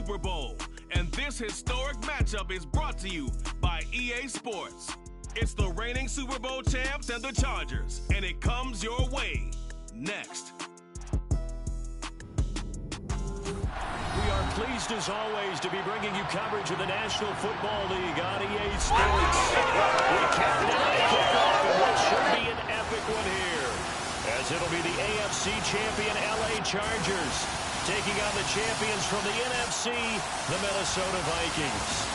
Super Bowl, and this historic matchup is brought to you by EA Sports. It's the reigning Super Bowl champs and the Chargers, and it comes your way next. We are pleased, as always, to be bringing you coverage of the National Football League on EA Sports. We count down the kickoff in what should be an epic one here, as it'll be the AFC champion LA Chargers taking on the champions from the NFC, the Minnesota Vikings.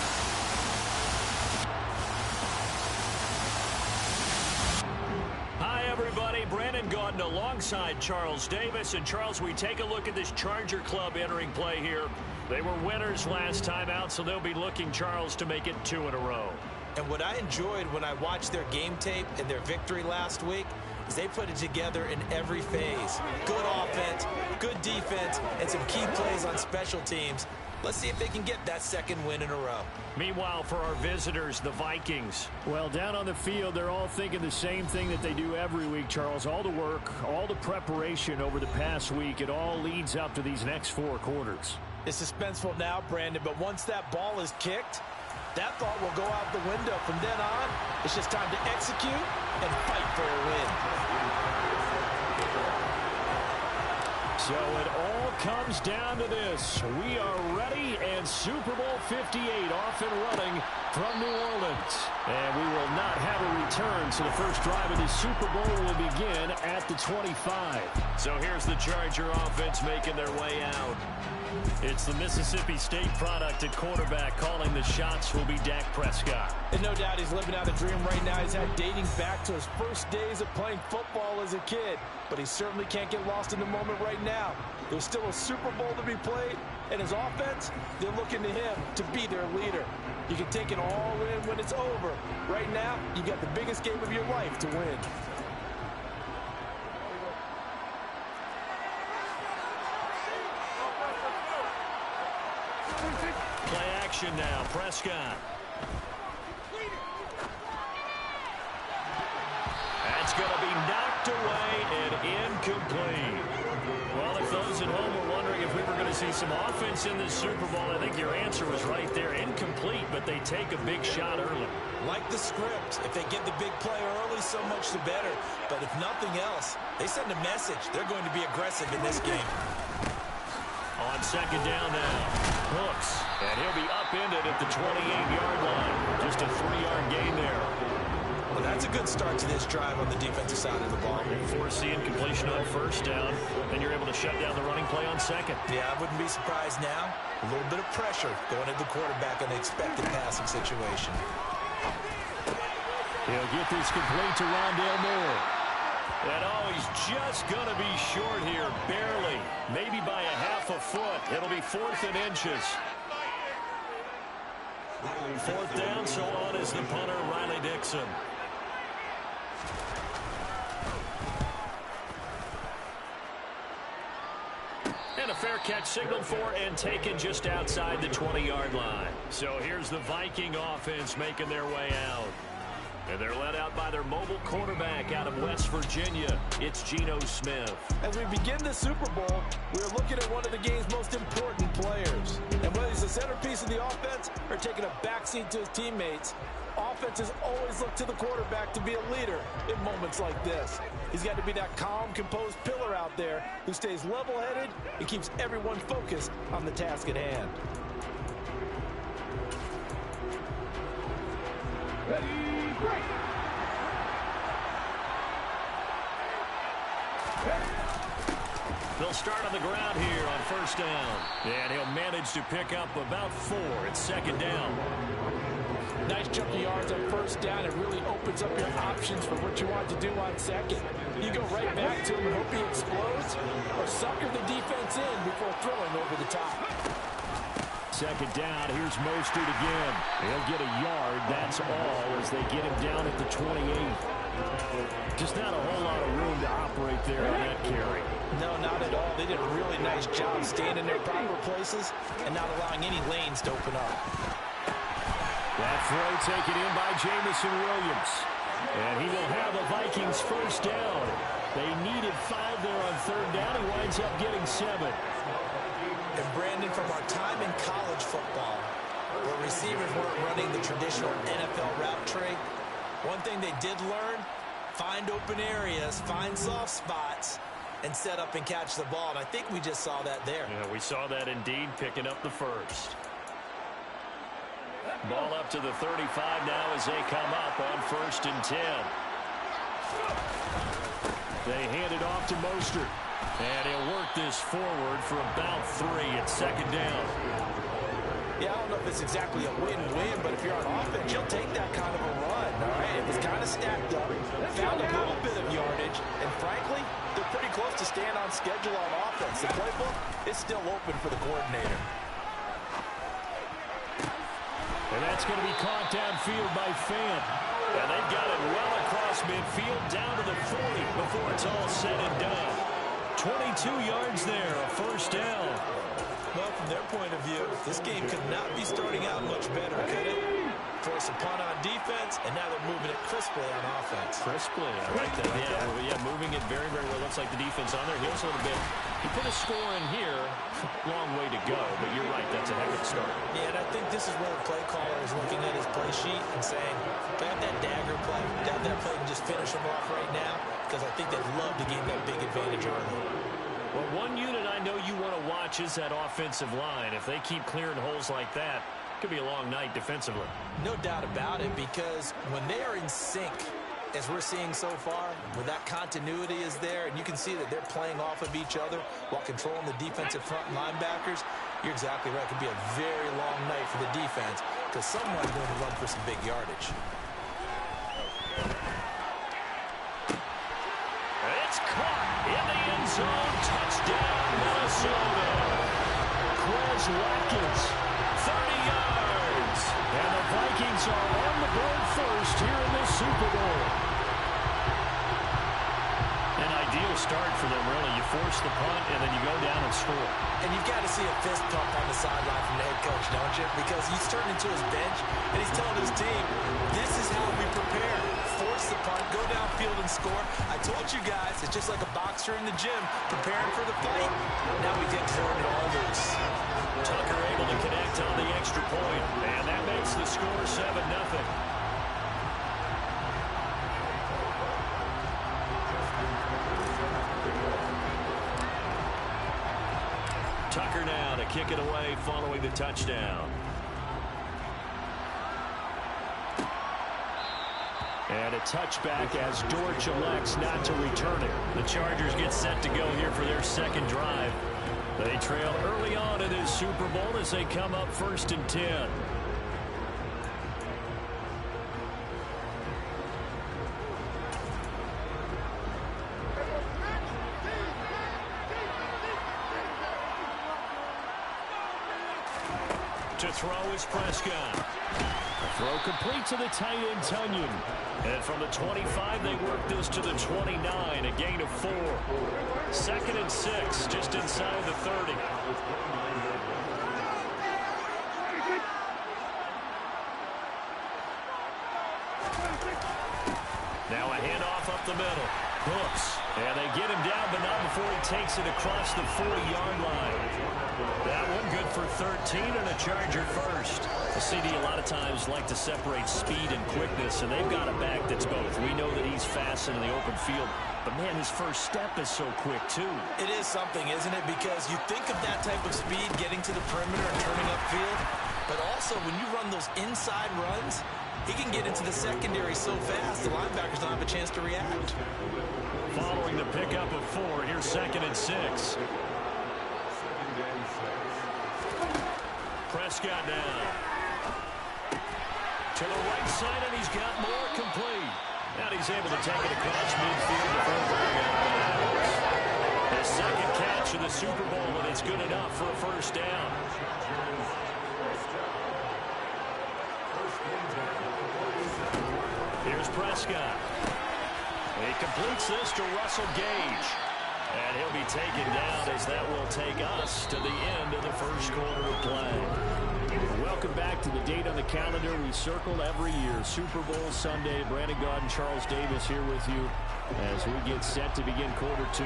Everybody, Brandon Gaudin alongside Charles Davis. And Charles, we take a look at this Charger club entering play here. They were winners last time out, so they'll be looking, Charles, to make it 2 in a row. And what I enjoyed when I watched their game tape and their victory last week is they put it together in every phase. Good offense, good defense, and some key plays on special teams. Let's see if they can get that second win in a row. Meanwhile, for our visitors, the Vikings. Well, down on the field, they're all thinking the same thing that they do every week, Charles. All the work, all the preparation over the past week, it all leads up to these next 4 quarters. It's suspenseful now, Brandon, but once that ball is kicked, that thought will go out the window. From then on, it's just time to execute and fight for a win. So it all comes down to this. We are ready, and Super Bowl 58 off and running from New Orleans. And we will not have a return, so the first drive of the Super Bowl will begin at the 25. So here's the Charger offense making their way out. It's the Mississippi State product at quarterback. Calling the shots will be Dak Prescott. And no doubt he's living out a dream right now. He's had dating back to his first days of playing football as a kid. But he certainly can't get lost in the moment right now. There's still a Super Bowl to be played. And his offense, they're looking to him to be their leader. You can take it all in when it's over. Right now, you got the biggest game of your life to win. Play action now. Prescott. That's going to be knocked away and incomplete. Well, if those at home were wondering if we were going to see some offense in this Super Bowl, I think your answer was right there. Incomplete, but they take a big shot early. Like the script. If they get the big play early, so much the better. But if nothing else, they send a message. They're going to be aggressive in this game. On second down now. Hooks. And he'll be upended at the 28-yard line. Just a 3-yard gain there. Well, that's a good start to this drive on the defensive side of the ball. Foreseeing completion on first down. Then you're able to shut down the running play on second. Yeah, I wouldn't be surprised now. A little bit of pressure going at the quarterback in an expected passing situation. He'll get this complete to Rondale Moore. And oh, he's just going to be short here, barely. Maybe by a half a foot. It'll be 4th and inches. 4th down, so on is the punter, Riley Dixon. And a fair catch signaled for and taken just outside the 20-yard line. So here's the Viking offense making their way out. And they're led out by their mobile quarterback out of West Virginia. It's Geno Smith. As we begin the Super Bowl, we're looking at one of the game's most important players. And whether he's the centerpiece of the offense or taking a backseat to his teammates, offenses always look to the quarterback to be a leader in moments like this. He's got to be that calm, composed pillar out there who stays level-headed and keeps everyone focused on the task at hand. Ready, break. They'll start on the ground here on first down. And he'll manage to pick up about 4 at second down. Nice chunk of yards on first down. It really opens up your options for what you want to do on second. You go right back to him and hope he explodes, or sucker the defense in before throwing over the top. Second down, here's Mostert again. He'll get a yard, that's all, as they get him down at the 28. Just not a whole lot of room to operate there on that carry. No, not at all. They did a really nice job staying in their proper places and not allowing any lanes to open up. That throw taken in by Jamison Williams. And he will have a Vikings first down. They needed 5 there on third down. He winds up getting 7. And Brandon, from our time in college receivers weren't running the traditional NFL route tree, one thing they did learn, find open areas, find soft spots, and set up and catch the ball. And I think we just saw that there. Yeah, we saw that indeed, picking up the first. Ball up to the 35 now as they come up on 1st and 10. They hand it off to Mostert. And he'll work this forward for about 3 at 2nd down. Yeah, I don't know if it's exactly a win-win, but if you're on offense, you'll take that kind of a run, all right? It was kind of stacked up, found a little bit of yardage, and frankly, they're pretty close to staying on schedule on offense. The playbook is still open for the coordinator. And that's going to be caught downfield by Fan. And they've got it well across midfield down to the 40 before it's all said and done. 22 yards there, a 1st down. Well, from their point of view, this game could not be starting out much better, could it? Force a punt on defense, and now they're moving it crisply on offense. Crisply, I like that. Yeah, moving it very, very well. Looks like the defense on their heels a little bit. He put a score in here. Long way to go, but you're right. That's a heck of a start. Yeah, and I think this is where the play caller is looking at his play sheet and saying, grab that dagger play, grab that play and just finish them off right now, because I think they'd love to gain that big advantage early. Well, one unit I know you want to watch is that offensive line. If they keep clearing holes like that, it could be a long night defensively. No doubt about it, because when they are in sync, as we're seeing so far, where that continuity is there, and you can see that they're playing off of each other while controlling the defensive front linebackers, you're exactly right. It could be a very long night for the defense, because someone's going to run for some big yardage. It's caught in the end zone. Touchdown, Minnesota. Quez Watkins, 30 yards. And the Vikings are on the board first here in the Super Bowl. An ideal start for them, really. You force the punt, and then you go down and score. And you've got to see a fist pump on the sideline from the head coach, don't you? Because he's turned into his bench, and he's telling his team, this is how we prepare. Force the punt, go downfield and score. I told you guys, it's just like a boxer in the gym preparing for the fight. Now we get turned it all loose. Tucker able to connect on the extra point, and that makes the score 7-0. Tucker now to kick it away following the touchdown. And a touchback as Dortch elects not to return it. The Chargers get set to go here for their 2nd drive. They trail early on in this Super Bowl as they come up 1st and 10. To throw is Prescott. The throw complete to the tight end, Tunyon. And from the 25, they work this to the 29, a gain of 4. 2nd and 6, just inside the 30. Now a handoff up the middle. Hooks. And they get him down, but not before he takes it across the 40-yard line. That one good for 13 and a Charger first. The CD a lot of times like to separate speed and quickness, and they've got a back that's both. We know that he's fast in the open field, but man, his first step is so quick too. It is something, isn't it? Because you think of that type of speed getting to the perimeter and turning upfield, but also when you run those inside runs, he can get into the secondary so fast the linebackers don't have a chance to react. Following the pickup of 4, here's 2nd and 6. Prescott now. To the right side, and he's got more complete. And he's able to take it across midfield before bringing it out of bounds. His 2nd catch of the Super Bowl, and it's good enough for a 1st down. Here's Prescott. He completes this to Russell Gage. And he'll be taken down as that will take us to the end of the first quarter of play. Welcome back to the date on the calendar we circle every year. Super Bowl Sunday. Brandon Gaud and Charles Davis here with you as we get set to begin quarter 2.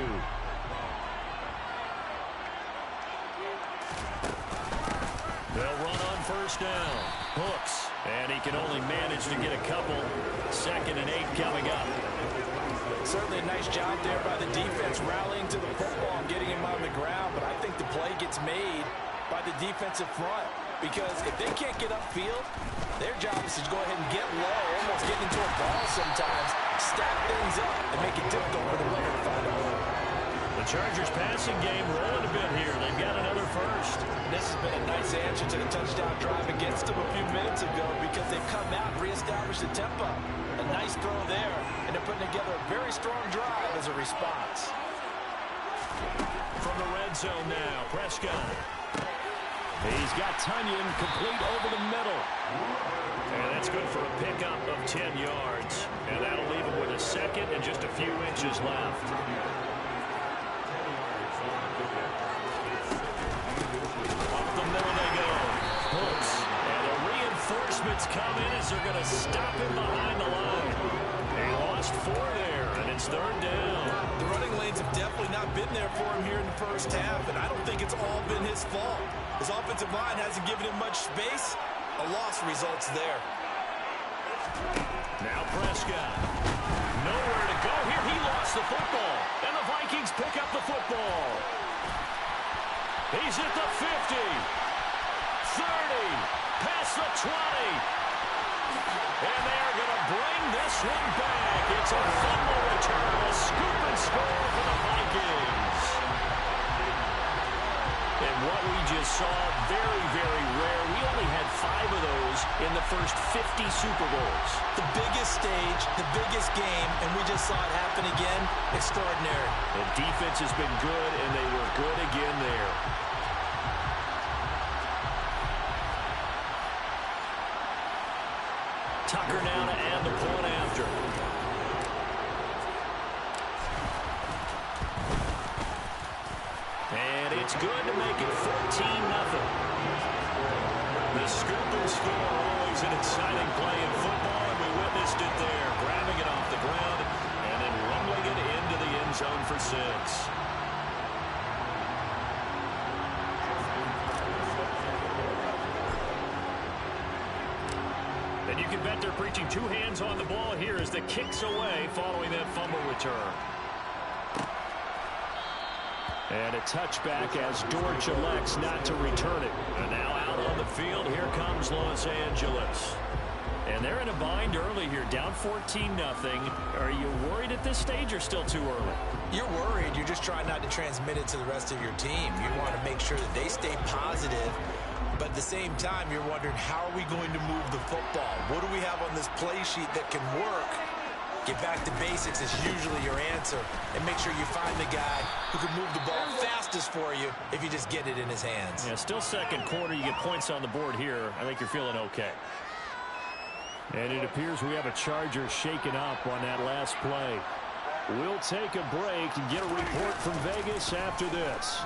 They'll run on first down. Hooks, and he can only manage to get a couple. 2nd and 8 coming up. Certainly a nice job there by the defense rallying to the football and getting him on the ground, but I think the play gets made by the defensive front because if they can't get upfield, their job is to go ahead and get low, almost get into a ball sometimes, stack things up, and make it difficult for the runner to find a hole. The Chargers passing game rolling a bit here. They've got another first. This has been a nice answer to the touchdown drive against them a few minutes ago because they've come out and reestablished the tempo. A nice throw there, and they're putting together a very strong drive as a response. From the red zone now, Prescott. He's got Tunyon complete over the middle. And that's good for a pickup of 10 yards. And that'll leave him with a 2nd and just a few inches left. Up the middle they go. Hooks. And the reinforcements come in as they're going to stop him behind the line. They lost 4 there, and it's 3rd down. The running lanes have definitely not been there for him here in the first half, and I don't think it's all been his fault. His offensive line hasn't given him much space. A loss results there. Now Prescott. Nowhere to go here. He lost the football, and the Vikings pick up the football. He's at the 50, 30, past the 20. And they are going to bring this one back. It's a fumble return, a scoop and score for the Vikings. And what we just saw, very, very rare. We only had 5 of those in the first 50 Super Bowls. The biggest stage, the biggest game, and we just saw it happen again. Extraordinary. The defense has been good, and they were good again there. Tucker now to add the point after. And it's good to make it 14-0. The scoop and score, always an exciting play in football, and we witnessed it there. Grabbing it off the ground and then rumbling it into the end zone for 6. And you can bet they're preaching 2 hands on the ball here as the kick's away following that fumble return. And a touchback as Dortch elects not to return it. And now out on the field, here comes Los Angeles. And they're in a bind early here, down 14-0. Are you worried at this stage or still too early? You're worried. You're just trying not to transmit it to the rest of your team. You want to make sure that they stay positive. But at the same time, you're wondering, how are we going to move the football? What do we have on this play sheet that can work? Get back to basics is usually your answer. And make sure you find the guy who can move the ball fastest for you if you just get it in his hands. Yeah, still second quarter. You get points on the board here. I think you're feeling okay. And it appears we have a Charger shaken up on that last play. We'll take a break and get a report from Vegas after this.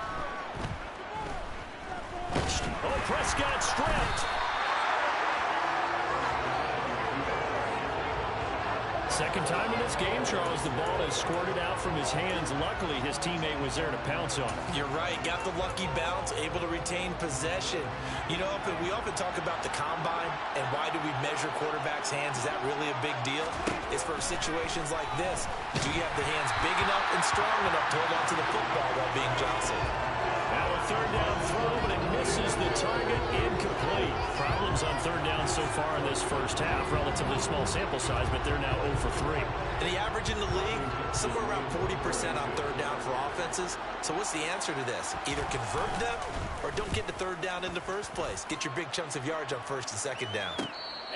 Oh, Prescott stripped. Second time in this game, Charles, the ball has squirted out from his hands. Luckily, his teammate was there to pounce on it. You're right. Got the lucky bounce, able to retain possession. You know, we often talk about the combine and why do we measure quarterbacks' hands. Is that really a big deal? It's for situations like this. Do you have the hands big enough and strong enough to hold on to the football while being jostled? Now a third down throw, but it misses the target. Incomplete. Problems on third down so far in this first half. Relatively small sample size, but they're now 0 for 3. And the average in the league, somewhere around 40% on third down for offenses. So what's the answer to this? Either convert them or don't get the third down in the first place. Get your big chunks of yards on first and second down.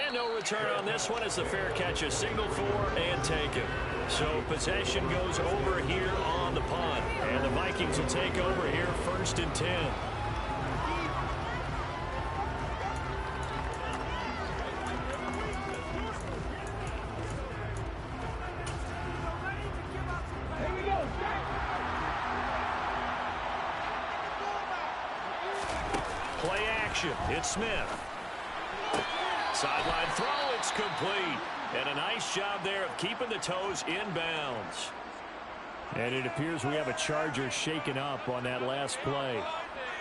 And no return on this one as the fair catch is signaled for and taken. So possession goes over here on the punt. And the Vikings will take over here 1st and 10. Play action. It's Smith. Sideline throw. It's complete. And a nice job there of keeping the toes in bounds. And it appears we have a Charger shaken up on that last play.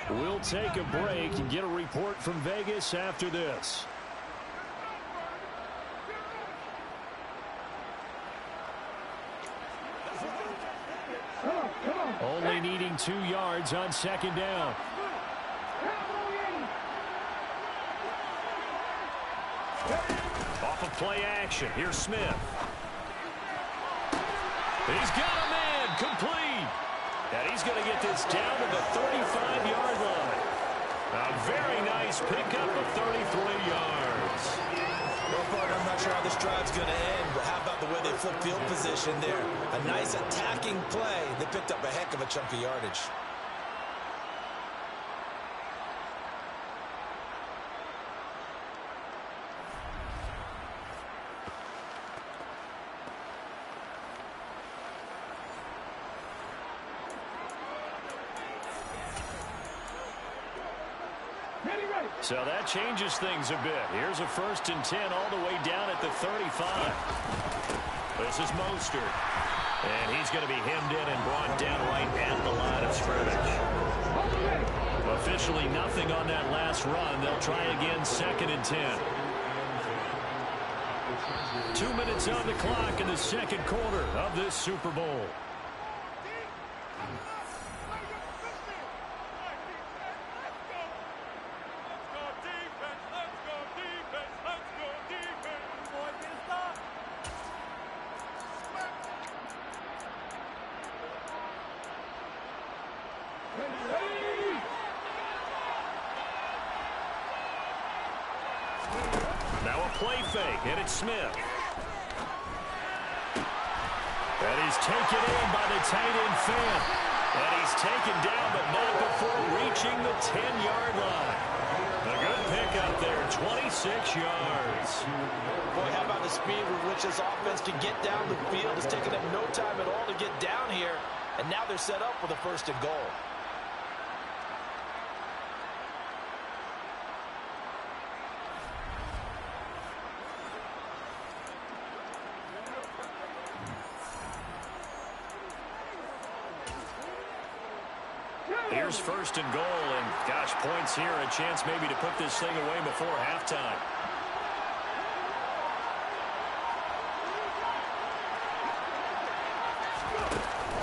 We'll take a break and get a report from Vegas after this. Only needing 2 yards on second down. Off of play action. Here's Smith. He's got a man complete. And he's going to get this down to the 35-yard line. A very nice pickup of 33 yards. Well, partner, I'm not sure how this drive's going to end, but how about the way they flip field position there? A nice attacking play. They picked up a heck of a chunk of yardage. So that changes things a bit. Here's a 1st and 10 all the way down at the 35. This is Mostert. And he's going to be hemmed in and brought down right at the line of scrimmage. Officially nothing on that last run. They'll try again 2nd and 10. 2 minutes on the clock in the second quarter of this Super Bowl. Now a play fake, and it's Smith. And he's taken in by the tight end Fan. And he's taken down, but not before reaching the 10-yard line. A good pickup there, 26 yards. Boy, how about the speed with which this offense can get down the field? It's taken them no time at all to get down here. And now they're set up for the 1st and goal. Here's 1st and goal, and gosh, points here, a chance maybe to put this thing away before halftime.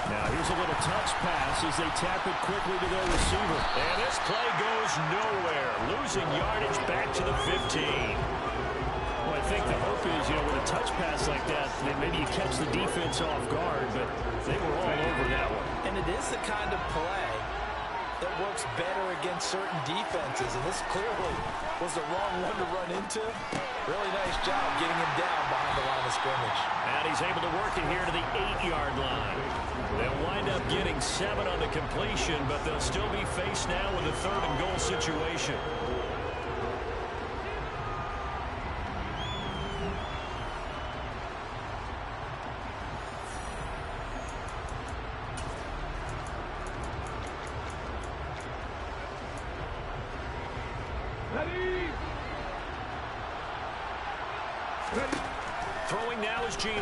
Now here's a little touch pass as they tap it quickly to their receiver. And this play goes nowhere, losing yardage back to the 15. Well, I think the hope is, with a touch pass like that maybe you catch the defense off guard, but they were all over that one. And it is the kind of play that works better against certain defenses, and this clearly was the wrong one to run into. Really nice job getting him down behind the line of scrimmage. And he's able to work it here to the 8-yard line. They'll wind up getting 7 on the completion, but they'll still be faced now with a 3rd and goal situation. Throwing now is Gino.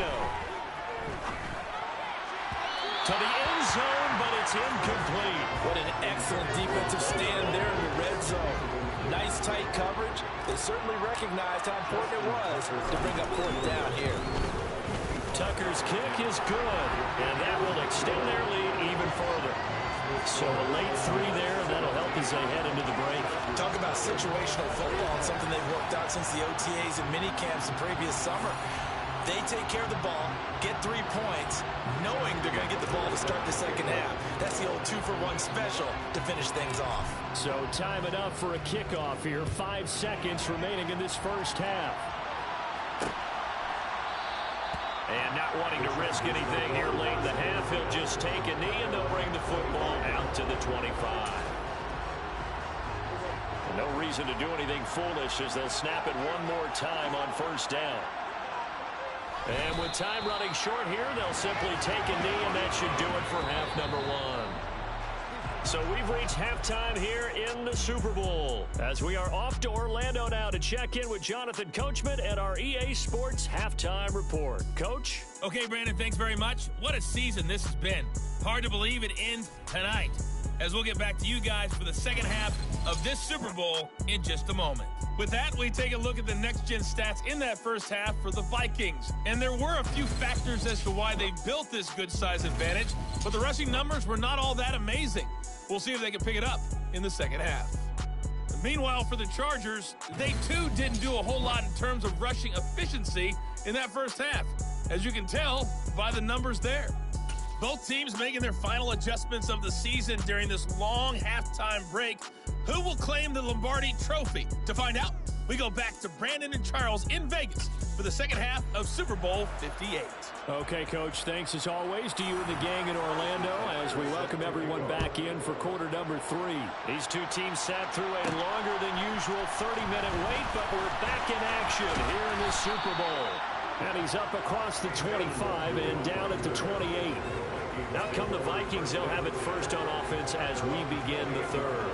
To the end zone, but it's incomplete. What an excellent defensive stand there in the red zone. Nice tight coverage. They certainly recognized how important it was to bring up 4th down here. Tucker's kick is good, and that will extend their lead even further. So a late 3 there, and that'll help as they head into the break. Talk about situational football, and something they've worked out since the OTAs and minicamps the previous summer. They take care of the ball, get 3 points, knowing they're going to get the ball to start the second half. That's the old 2-for-1 special to finish things off. So time it up for a kickoff here. 5 seconds remaining in this first half. And not wanting to risk anything here late in the half, he'll just take a knee and they'll bring the football out to the 25. No reason to do anything foolish as they'll snap it one more time on 1st down. And with time running short here, they'll simply take a knee, and that should do it for half number 1. So we've reached halftime here in the Super Bowl as we are off to Orlando now to check in with Jonathan Coachman at our EA Sports Halftime Report. Coach? Okay, Brandon, thanks very much. What a season this has been. Hard to believe it ends tonight, as we'll get back to you guys for the second half of this Super Bowl in just a moment. With that, we take a look at the next-gen stats in that first half for the Vikings. And there were a few factors as to why they built this good size advantage, but the rushing numbers were not all that amazing. We'll see if they can pick it up in the second half. Meanwhile, for the Chargers, they too didn't do a whole lot in terms of rushing efficiency in that first half, as you can tell by the numbers there. Both teams making their final adjustments of the season during this long halftime break. Who will claim the Lombardi Trophy? To find out, we go back to Brandon and Charles in Vegas for the second half of Super Bowl 58. Okay, Coach, thanks as always to you and the gang in Orlando as we welcome everyone back in for quarter number 3. These two teams sat through a longer than usual 30-minute wait, but we're back in action here in the Super Bowl. And he's up across the 25 and down at the 28. Now come the Vikings. They'll have it first on offense as we begin the third.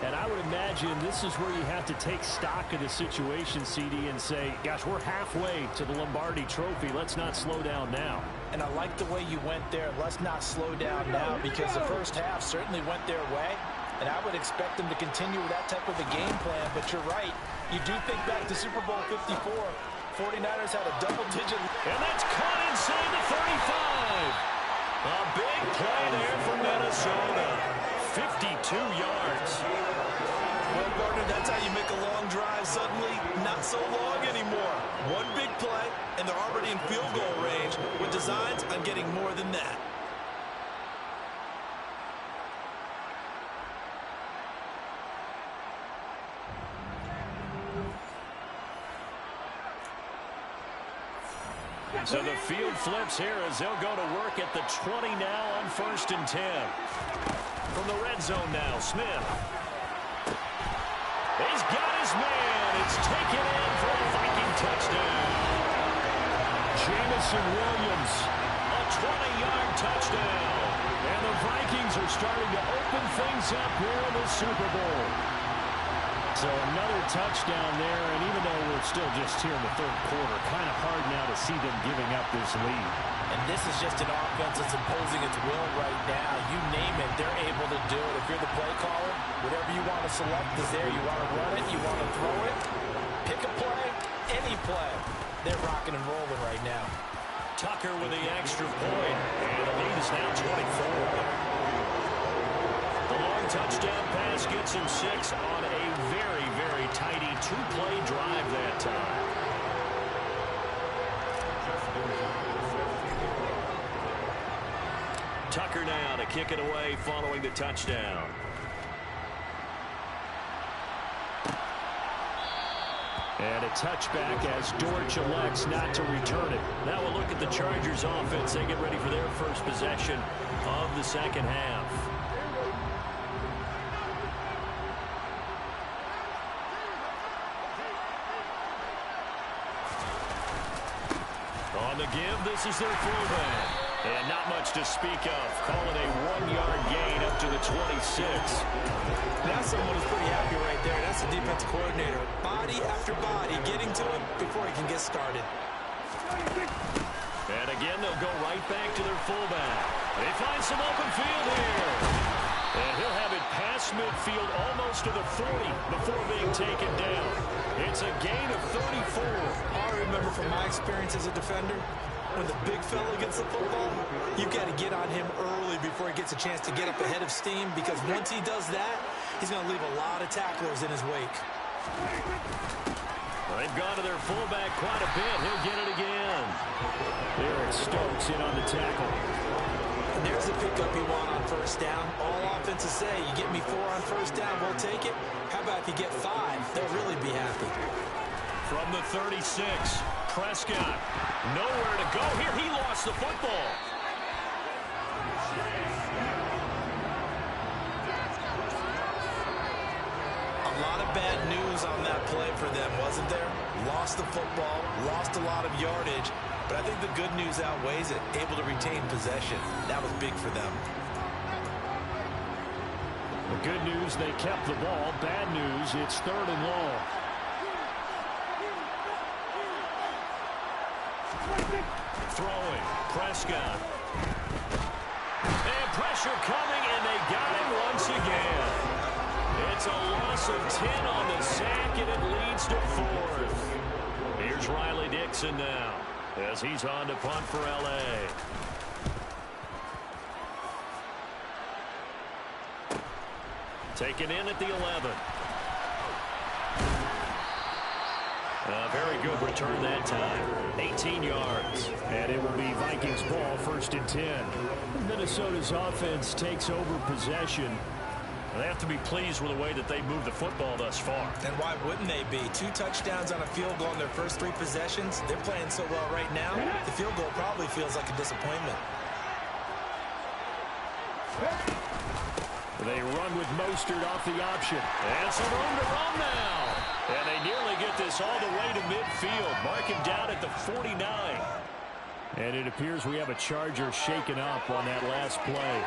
And I would imagine this is where you have to take stock of the situation, CD, and say, gosh, we're halfway to the Lombardi Trophy. Let's not slow down now. And I like the way you went there. Let's not slow down now, because the first half certainly went their way. And I would expect them to continue with that type of a game plan. But you're right. You do think back to Super Bowl 54. 49ers had a double-digit. And that's caught inside the 35. A big play there for Minnesota. 52 yards. Well, Gardner, that's how you make a long drive suddenly not so long anymore. One big play, and they're already in field goal range with designs on getting more than that. So the field flips here as they'll go to work at the 20 now on 1st and 10. From the red zone now, Smith. He's got his man. It's taken in for a Viking touchdown. Jamison Williams, a 20-yard touchdown. And the Vikings are starting to open things up here in the Super Bowl. So another touchdown there, and even though we're still just here in the third quarter, kind of hard now to see them giving up this lead. And this is just an offense that's imposing its will right now. You name it, they're able to do it. If you're the play caller, whatever you want to select is there. You want to run it, you want to throw it, pick a play, any play. They're rocking and rolling right now. Tucker with the extra point, and the lead is now 24. The long touchdown pass gets him 6 on a very, very tidy two-play drive that time. Tucker now to kick it away following the touchdown. And a touchback as Dortch elects not to return it. Now we'll look at the Chargers offense. They get ready for their first possession of the second half. On the give, this is their fullback. And not much to speak of. Call it a 1-yard gain up to the 26. That's someone who's pretty happy right there. That's the defensive coordinator. Body after body getting to him before he can get started. And again, they'll go right back to their fullback. They find some open field here. And he'll have it past midfield almost to the 40 before being taken down. It's a gain of 34. I remember from my experience as a defender, when the big fella gets the football, you've got to get on him early before he gets a chance to get up ahead of steam, because once he does that, he's going to leave a lot of tacklers in his wake. Well, they've gone to their fullback quite a bit. He'll get it again. There Stokes in on the tackle. And there's the pickup you want on first down. All offenses say, you get me 4 on first down, we'll take it. How about if you get 5? They'll really be happy. From the 36, Prescott. Nowhere to go here. He lost the football. A lot of bad news on that play for them, wasn't there? Lost the football, lost a lot of yardage, but I think the good news outweighs it. Able to retain possession. That was big for them. The good news, they kept the ball. Bad news, it's 3rd and long. Throwing, Prescott. pressure coming, and they got him once again. It's a loss of 10 on the sack, and it leads to 4th. Here's Riley Dixon now as he's on to punt for L.A. Taken in at the 11. A very good return that time. 18 yards. And it will be Vikings ball, 1st and 10. Minnesota's offense takes over possession. They have to be pleased with the way that they moved the football thus far. And why wouldn't they be? 2 touchdowns on a field goal in their first 3 possessions. They're playing so well right now, the field goal probably feels like a disappointment. They run with Mostert off the option. And some room to run now. And they nearly get this all the way to midfield. Mark him down at the 49. And it appears we have a Charger shaken up on that last play.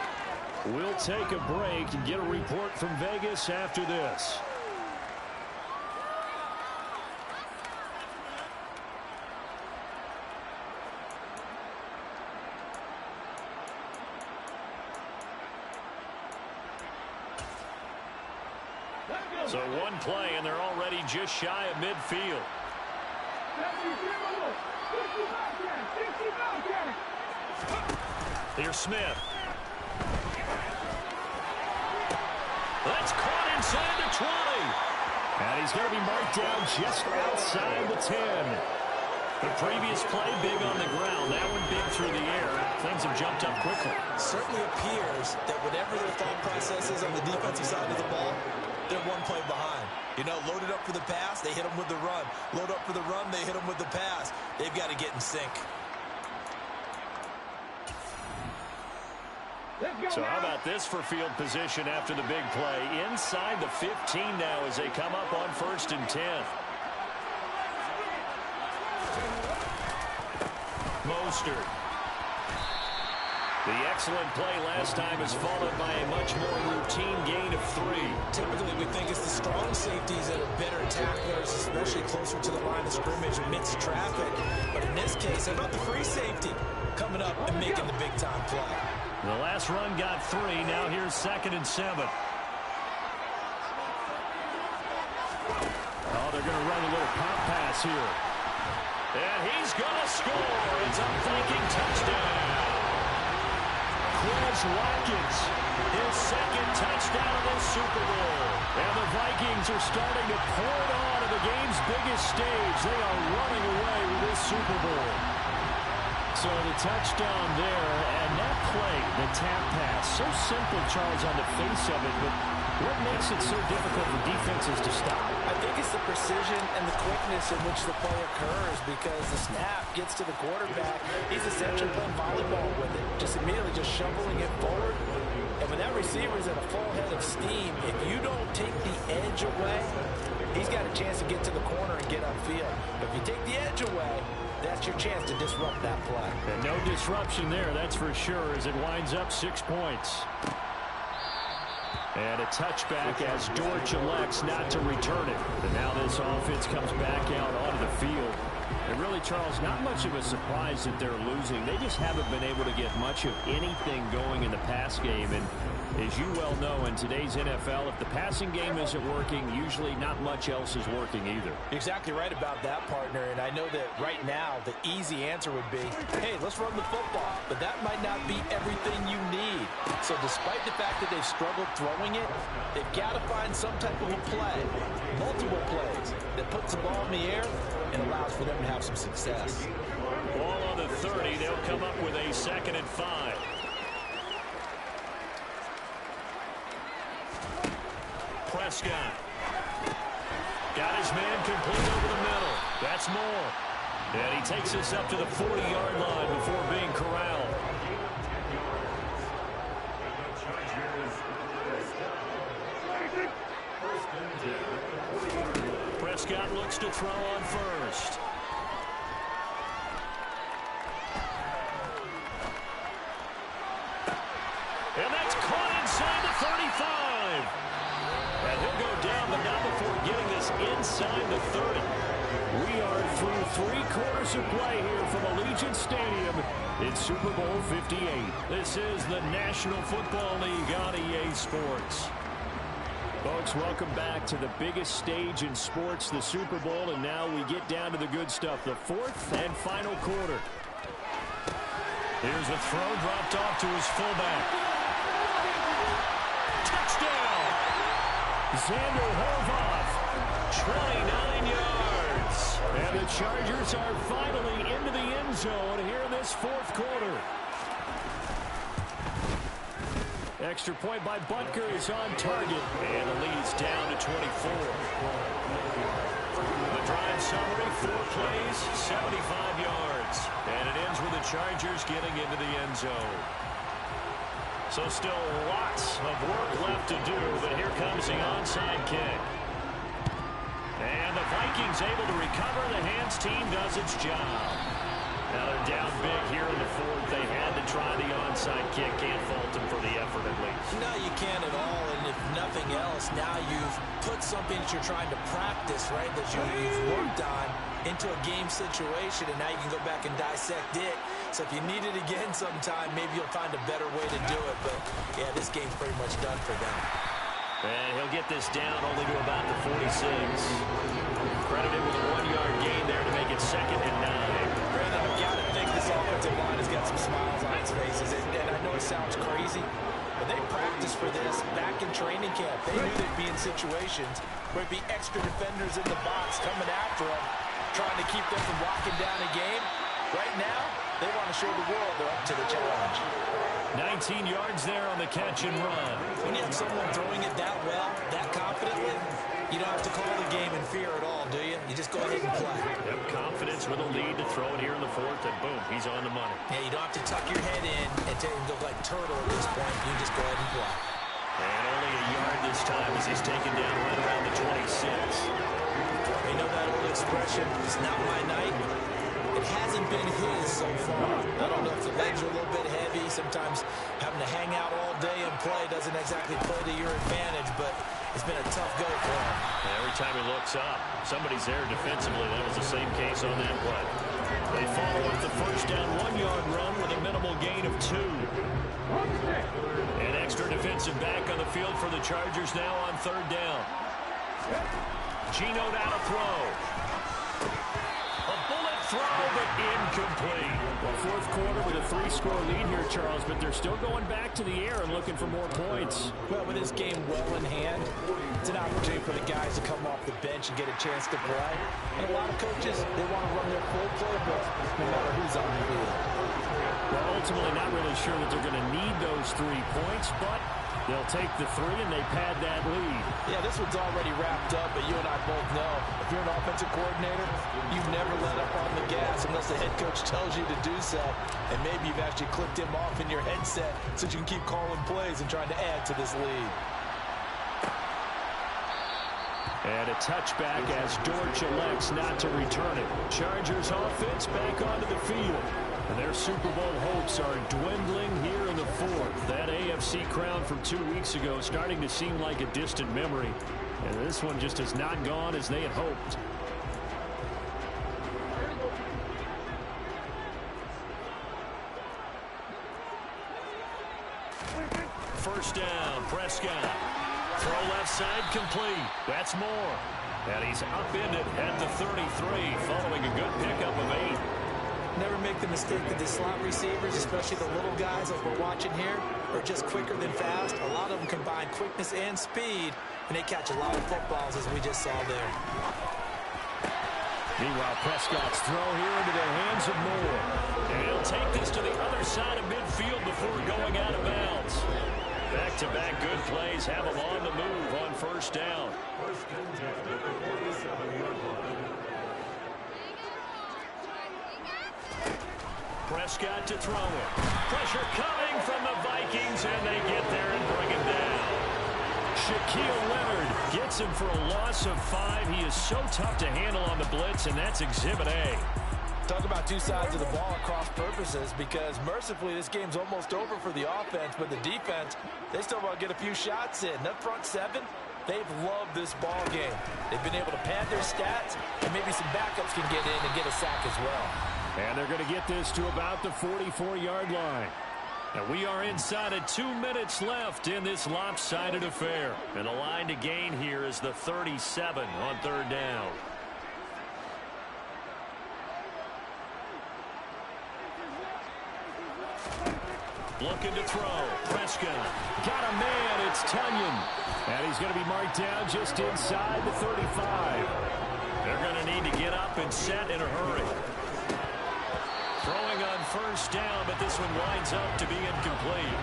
We'll take a break and get a report from Vegas after this. So 1 play, and they're already just shy of midfield. Here's Smith. That's caught inside the 20. And he's going to be marked down just outside the 10. The previous play big on the ground. That one big through the air. Things have jumped up quickly. Certainly appears that whatever their thought process is on the defensive side of the ball, they're 1 play behind. You know, loaded up for the pass, they hit them with the run. Load up for the run, they hit them with the pass. They've got to get in sync. So how about this for field position after the big play? Inside the 15 now as they come up on 1st and 10. Mostert. The excellent play last time is followed by a much more routine gain of 3. Typically, we think it's the strong safeties that are better tacklers, especially closer to the line of scrimmage amidst traffic. But in this case, how about the free safety coming up and making the big-time play? The last run got 3. Now here's 2nd and 7. Oh, they're going to run a little pop pass here. And he's going to score. It's a thinking touchdown. Quez Watkins, his 2nd touchdown of the Super Bowl. And the Vikings are starting to pour it on to the game's biggest stage. They are running away with this Super Bowl. So the touchdown there, and that play, the tap pass, so simple, Charles, on the face of it, but what makes it so difficult for defenses to stop? I think it's the precision and the quickness in which the play occurs, because the snap gets to the quarterback. He's essentially playing volleyball with it, just immediately just shoveling it forward. And when that receiver is at a full head of steam, if you don't take the edge away, he's got a chance to get to the corner and get upfield. But if you take the edge away, that's your chance to disrupt that play. And no disruption there, that's for sure, as it winds up 6 points. And a touchback as Dortch elects not to return it. And now this offense comes back out onto the field. And really, Charles, not much of a surprise that they're losing. They just haven't been able to get much of anything going in the pass game. And as you well know, in today's NFL, if the passing game isn't working, usually not much else is working either. You're exactly right about that, partner. And I know that right now the easy answer would be, hey, let's run the football. But that might not be everything you need. So despite the fact that they've struggled throwing it, they've got to find some type of a play, multiple plays, that puts the ball in the air and allows for them to have some success. Ball on the 30. They'll come up with a 2nd and 5. Prescott. Got his man complete over the middle. That's Moore. And he takes us up to the 40-yard line before being corralled. Prescott looks to throw on first. And that's caught inside the 35. And he'll go down, but not before getting this inside the 30. We are through 3 quarters of play here from Allegiant Stadium. It's Super Bowl 58. This is the National Football League on EA Sports. Folks, welcome back to the biggest stage in sports, the Super Bowl, and now we get down to the good stuff, the 4th and final quarter. Here's a throw dropped off to his fullback. Touchdown! Xander Horvath, 29 yards. And the Chargers are finally into the end zone here in this 4th quarter. Extra point by Butker is on target. And the lead's down to 24. The drive summary, 4 plays, 75 yards. And it ends with the Chargers getting into the end zone. So still lots of work left to do, but here comes the onside kick. And the Vikings able to recover. The hands team does its job. Now they're down big here in the 4th. They had to try the onside kick. Can't fault them for the effort at least. No, you can't at all. And if nothing else, now you've put something that you're trying to practice, right, that you've worked on into a game situation, and now you can go back and dissect it. So if you need it again sometime, maybe you'll find a better way to do it. But, yeah, this game's pretty much done for them. And he'll get this down only to about the 46. Credited with a 1-yard gain there to make it 2nd and 9. Brandon, I've got to think this offensive line has got some smiles on its faces. And I know it sounds crazy, but they practiced for this back in training camp. They knew they'd be in situations where it'd be extra defenders in the box coming after them, trying to keep them from locking down a game. Right now, they want to show the world they're up to the challenge. 19 yards there on the catch and run. When you have someone throwing it that well, that confidently, you don't have to call the game in fear at all, do you? You just go ahead and play. Yep, confidence with a lead to throw it here in the 4th, and boom, he's on the money. Yeah, you don't have to tuck your head in and look like turtle at this point. You just go ahead and play. And only a yard this time as he's taken down right around the 26. You know that old expression, it's not my night. It hasn't been his so far. I don't know if the legs are a little bit heavy. Sometimes having to hang out all day and play doesn't exactly play to your advantage, but it's been a tough go for him. And every time he looks up, somebody's there defensively. That was the same case on that play. They follow up the first down 1-yard run with a minimal gain of 2. An extra defensive back on the field for the Chargers now on 3rd down. Geno down to throw. A bullet throw, but incomplete. Well, 4th quarter with a 3-score lead here, Charles, but they're still going back to the air and looking for more points. Well, with this game well in hand, it's an opportunity for the guys to come off the bench and get a chance to play. And a lot of coaches, they want to run their full playbook no matter who's on the field. Well, ultimately not really sure that they're going to need those 3 points, but they'll take the 3 and they pad that lead. Yeah, this one's already wrapped up, but you and I both know if you're an offensive coordinator, you've never let up on the gas unless the head coach tells you to do so. And maybe you've actually clicked him off in your headset so you can keep calling plays and trying to add to this lead. And a touchback as Dortch elects not to return it. Chargers offense back onto the field. And their Super Bowl hopes are dwindling here in the 4th. That AFC crown from 2 weeks ago starting to seem like a distant memory. And this one just has not gone as they had hoped. First down, Prescott. Throw left side complete. That's more. And he's upended at the 33 following a good pickup of 8. Never make the mistake that the slot receivers, especially the little guys like we're watching here, are just quicker than fast. A lot of them combine quickness and speed, and they catch a lot of footballs as we just saw there. Meanwhile, Prescott's throw here into the hands of Moore. And he'll take this to the other side of midfield before going out of bounds. Back-to-back good plays have him on the move on first down. Prescott to throw it. Pressure coming from the Vikings, and they get there and bring him down. Shaquille Leonard gets him for a loss of 5. He is so tough to handle on the blitz, and that's Exhibit A. Talk about two sides of the ball at cross purposes, because mercifully this game's almost over for the offense, but the defense, they still want to get a few shots in. That front 7, They've loved this ball game. They've been able to pad their stats, and maybe some backups can get in and get a sack as well. And they're going to get this to about the 44-yard line. And we are inside of 2 minutes left in this lopsided affair. And the line to gain here is the 37 on third down. Looking to throw. Prescott. Got a man. It's Tunyon. And he's going to be marked down just inside the 35. They're going to need to get up and set in a hurry. Throwing on first down, but this one winds up to be incomplete.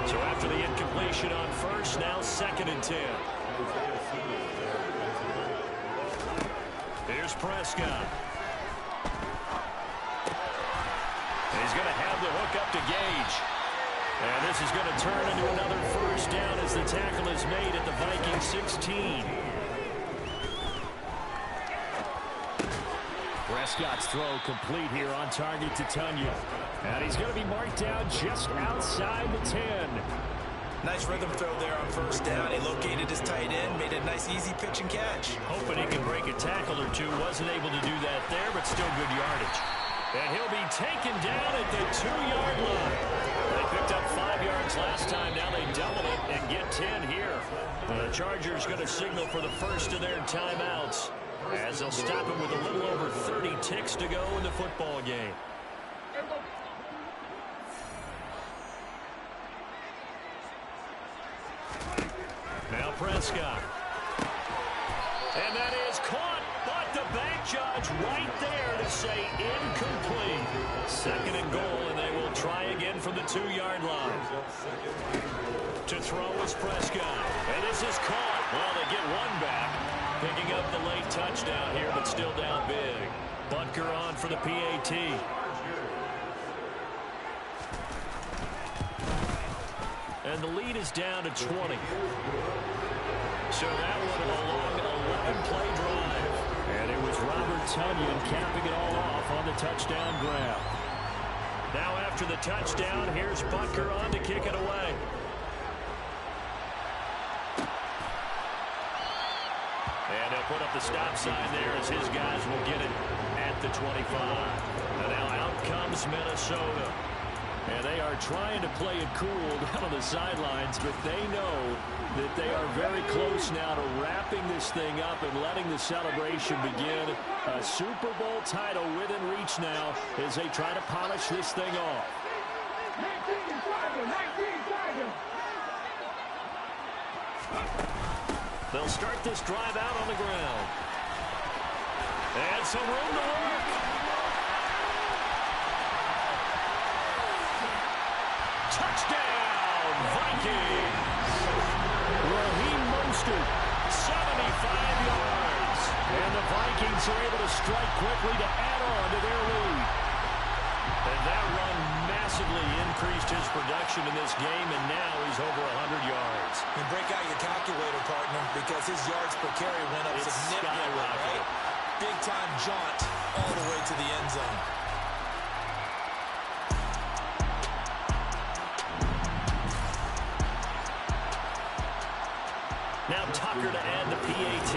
So after the incompletion on first, now 2nd and 10. Here's Prescott. He's going to have the hook up to Gage. And this is going to turn into another first down as the tackle is made at the Vikings 16. Prescott's throw complete here on target to Tunyon. And he's going to be marked down just outside the 10. Nice rhythm throw there on first down. He located his tight end, made a nice easy pitch and catch. Hoping he can break a tackle or two. Wasn't able to do that there, but still good yardage. And he'll be taken down at the 2-yard line. They picked up 5 yards last time. Now they double it and get 10 here. The Chargers going to signal for the first of their timeouts, as they'll stop him with a little over 30 ticks to go in the football game. Now Prescott. And that is caught, but the bank judge right there to say incomplete. 2nd and goal, and they will try again from the 2-yard line. To throw is Prescott. And this is caught. Well, they get one back. Picking up the late touchdown here, but still down big. Butker on for the PAT. And the lead is down to 20. So that one a long 11-play drive. And it was Robert Tunyon capping it all off on the touchdown grab. Now after the touchdown, here's Butker on to kick it away. And they'll put up the stop sign there as his guys will get it at the 25. And now out comes Minnesota. And they are trying to play it cool down on the sidelines, but they know that they are very close now to wrapping this thing up and letting the celebration begin. A Super Bowl title within reach now as they try to polish this thing off. 19 Tiger. They'll start this drive out on the ground. And some room to work. Touchdown, Vikings. Raheem Mostert, 75 yards. And the Vikings are able to strike quickly to add on to their lead. And that run massively increased his production in this game, and now he's over 100 yards. And break out your calculator, partner, because his yards per carry went up significantly, right? Big-time jaunt all the way to the end zone. Now Tucker to add the PAT.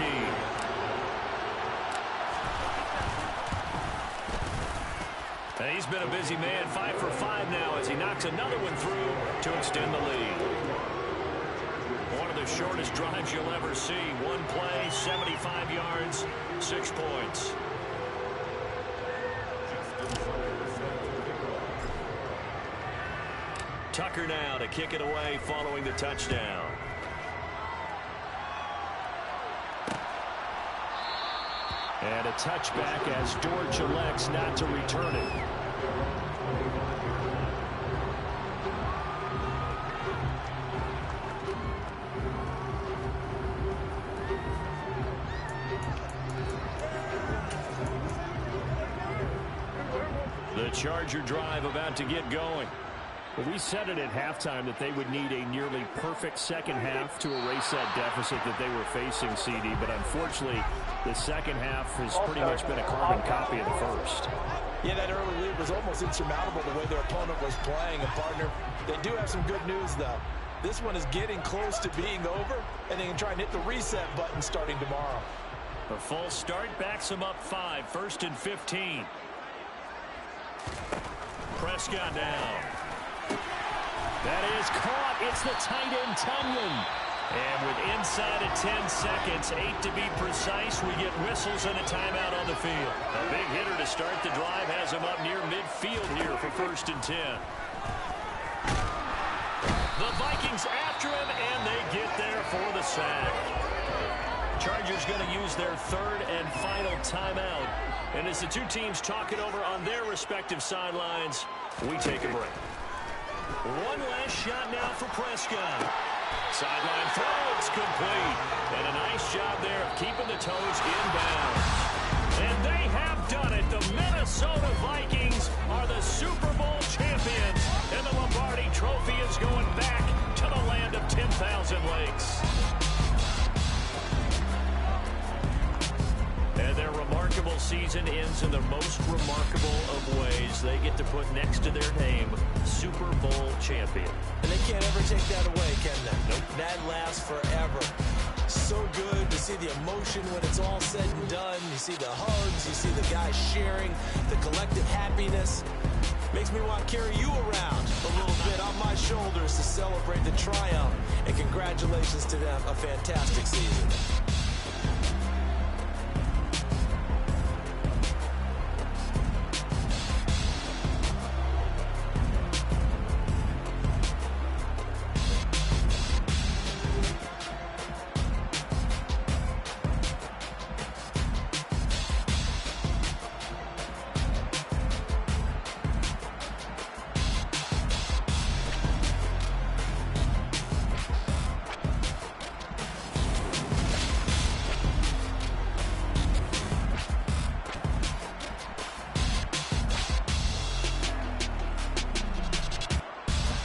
And he's been a busy man, 5 for 5 now as he knocks another one through to extend the lead. One of the shortest drives you'll ever see. One play, 75 yards, 6 points. Tucker now to kick it away following the touchdown. And a touchback as George elects not to return it. The Charger drive about to get going. Well, we said it at halftime that they would need a nearly perfect second half to erase that deficit that they were facing, CD. But unfortunately, the second half has pretty much been a carbon copy of the first. Yeah, that early lead was almost insurmountable the way their opponent was playing. And, partner, they do have some good news, though. This one is getting close to being over, and they can try and hit the reset button starting tomorrow. A false start backs them up 5, 1st and 15. Prescott now. That is caught. It's the tight end, Tunyon. And with inside of 10 seconds, 8 to be precise, we get whistles and a timeout on the field. A big hitter to start the drive has him up near midfield here for 1st and 10. The Vikings after him, and they get there for the sack. Chargers going to use their 3rd and final timeout. And as the two teams talk it over on their respective sidelines, we take a break. One last shot now for Prescott. Sideline throw, it's complete. And a nice job there of keeping the toes inbound. And they have done it. The Minnesota Vikings are the Super Bowl champions. And the Lombardi Trophy is going back to the land of 10,000 lakes. And their remarkable season ends in the most remarkable of ways. They get to put next to their name, Super Bowl champion. And they can't ever take that away, can they? Nope. That lasts forever. So good to see the emotion when it's all said and done. You see the hugs, you see the guys sharing, the collective happiness. Makes me want to carry you around a little bit on my shoulders to celebrate the triumph. And congratulations to them, a fantastic season.